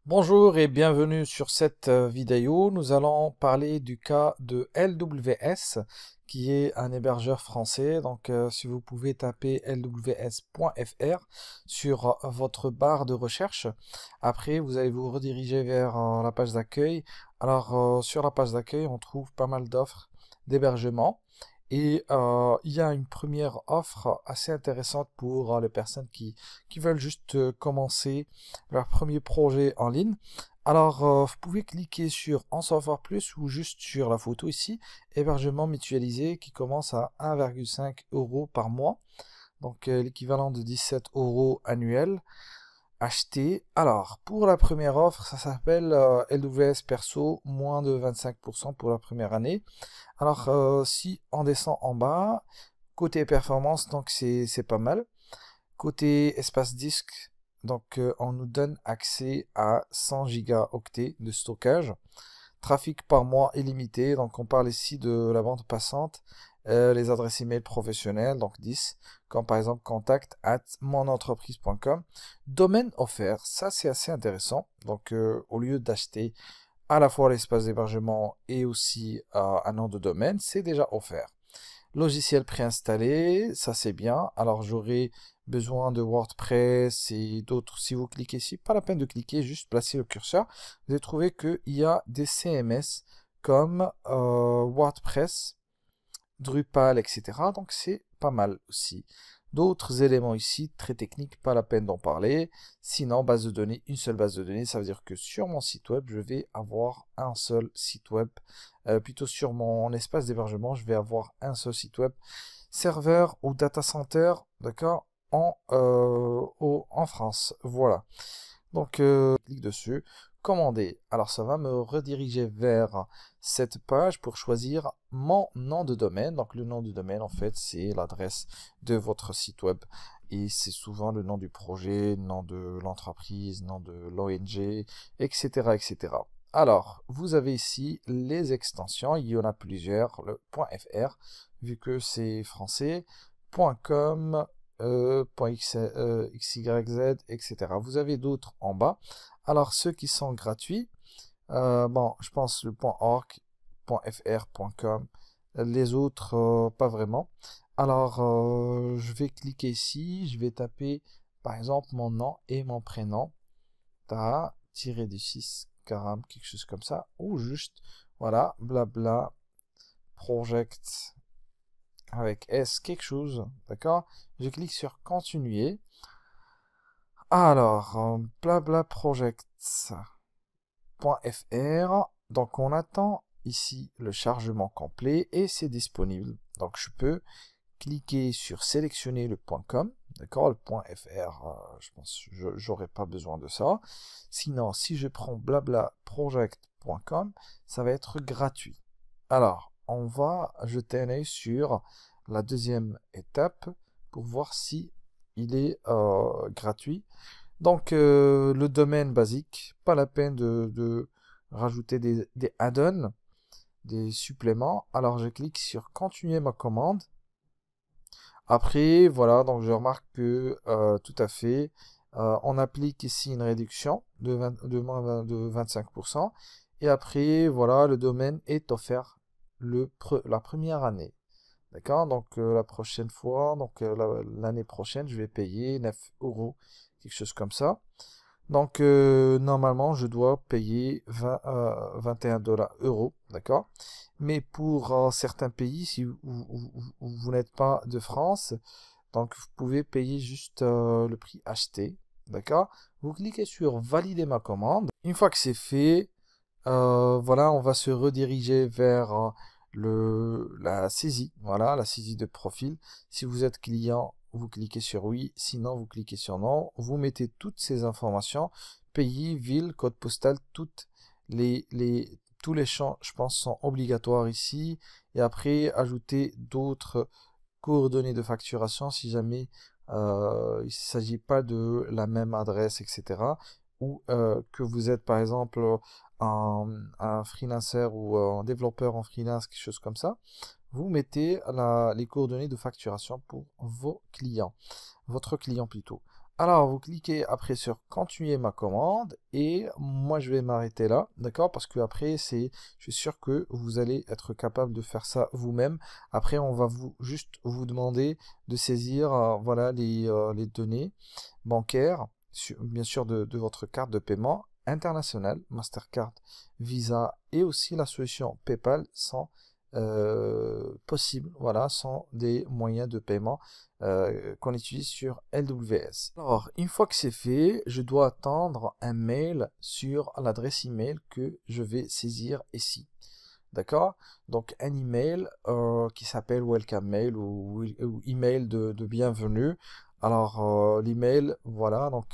Bonjour et bienvenue sur cette vidéo. Nous allons parler du cas de LWS qui est un hébergeur français. Donc si vous pouvez taper lws.fr sur votre barre de recherche, après vous allez vous rediriger vers la page d'accueil. Alors sur la page d'accueil, on trouve pas mal d'offres d'hébergement. Et il y a une première offre assez intéressante pour les personnes qui veulent juste commencer leur premier projet en ligne. Alors, vous pouvez cliquer sur En savoir plus ou juste sur la photo ici, hébergement mutualisé qui commence à 1,5 € par mois, donc l'équivalent de 17 € annuels acheter. Alors, pour la première offre, ça s'appelle LWS Perso, moins de 25% pour la première année. Alors, si on descend en bas, côté performance, donc c'est pas mal. Côté espace disque, donc on nous donne accès à 100 gigaoctets de stockage. Trafic par mois illimité, donc on parle ici de la bande passante. Les adresses email professionnelles, donc 10, comme par exemple contact at monentreprise.com. Domaine offert, ça c'est assez intéressant. Donc au lieu d'acheter à la fois l'espace d'hébergement et aussi un nom de domaine, c'est déjà offert. Logiciel préinstallé, ça c'est bien. Alors j'aurai besoin de WordPress et d'autres. Si vous cliquez ici, pas la peine de cliquer, juste placer le curseur. Vous allez trouver qu'il y a des CMS comme WordPress, Drupal, etc. Donc c'est pas mal aussi. D'autres éléments ici, très techniques, pas la peine d'en parler. Sinon, base de données, une seule base de données, ça veut dire que sur mon site web, je vais avoir un seul site web. Plutôt sur mon espace d'hébergement, je vais avoir un seul site web. Serveur ou data center, d'accord, en France. Voilà. Donc, clique dessus, commander. Alors, ça va me rediriger vers cette page pour choisir mon nom de domaine. Donc, le nom du domaine, en fait, c'est l'adresse de votre site web. Et c'est souvent le nom du projet, nom de l'entreprise, nom de l'ONG, etc., etc. Alors, vous avez ici les extensions. Il y en a plusieurs. Le .fr, vu que c'est français. .com, .xyz, etc. Vous avez d'autres en bas. Alors, ceux qui sont gratuits, bon, je pense le .org, .fr, .com, les autres, pas vraiment. Alors, je vais cliquer ici, je vais taper, par exemple, mon nom et mon prénom, ta, tiré du 6, caram, quelque chose comme ça, ou juste, voilà, blabla, project, avec S, quelque chose, d'accord? Je clique sur continuer. Alors, blablaprojects.fr. Donc, on attend ici le chargement complet et c'est disponible. Donc, je peux cliquer sur sélectionner le .com. D'accord, le .fr, je pense que j'aurais pas besoin de ça. Sinon, si je prends blablaproject.com, ça va être gratuit. Alors, on va jeter un œil sur la deuxième étape pour voir si il est gratuit. Donc, le domaine basique, pas la peine de rajouter des add-ons, des suppléments. Alors, je clique sur continuer ma commande. Après, voilà, donc je remarque que tout à fait, on applique ici une réduction de 25%. Et après, voilà, le domaine est offert la première année. D'accord? Donc la prochaine fois, donc l'année prochaine, je vais payer 9 euros, quelque chose comme ça. Donc normalement, je dois payer 21 euros, d'accord? Mais pour certains pays, si vous n'êtes pas de France, donc vous pouvez payer juste le prix acheté, d'accord? Vous cliquez sur valider ma commande. Une fois que c'est fait, voilà, on va se rediriger vers la saisie, voilà, la saisie de profil. Si vous êtes client, vous cliquez sur oui, sinon vous cliquez sur non. Vous mettez toutes ces informations, pays, ville, code postal, tous les champs, je pense, sont obligatoires ici. Et après, ajouter d'autres coordonnées de facturation si jamais il ne s'agit pas de la même adresse, etc. Ou que vous êtes par exemple un freelancer ou un développeur en freelance, quelque chose comme ça. Vous mettez les coordonnées de facturation pour vos clients, votre client plutôt. Alors, vous cliquez après sur continuer ma commande et moi je vais m'arrêter là, d'accord? Parce que après, je suis sûr que vous allez être capable de faire ça vous-même. Après, on va juste vous demander de saisir, voilà, les données bancaires, bien sûr de votre carte de paiement internationale, Mastercard, Visa et aussi la solution PayPal sans possible, voilà, sans des moyens de paiement qu'on utilise sur LWS. Alors, une fois que c'est fait, je dois attendre un mail sur l'adresse email que je vais saisir ici. D'accord? Donc, un email qui s'appelle Welcome Mail ou email de bienvenue. Alors, l'email, voilà, donc